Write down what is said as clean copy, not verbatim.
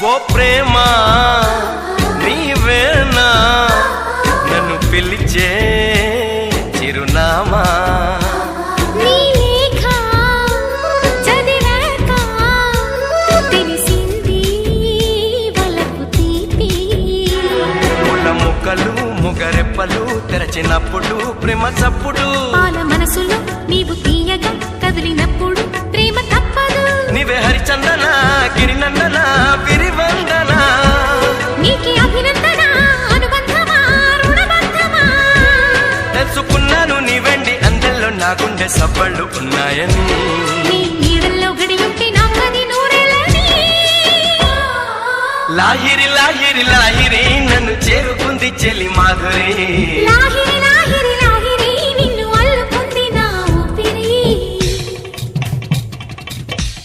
ఓ ప్రేమ నీవేనా నన్ను పిలిచే చిరునామా ముగరెప్పలు తెరచినప్పుడు ప్రేమ చప్పుడు పాల మనసులో నీవు తీయగా కదిలినప్పుడు ప్రేమ తప్పదు నీవే హరిచందన గిరినందన విరివందన నీకి అభినందన అనుబంధమా రుణబంధమా తెలుసుకున్నాను నీ వెండి అందెల్లో నా గుండె సబ్బళ్ళు ఉన్నాయని నీ నీడల్లో గడియుంటే నాకది నూరేళ్ళని లాహిరి లాహిరి లాహిరి నన్ను చేరుకుంది చెలి మాధురి లాహిరి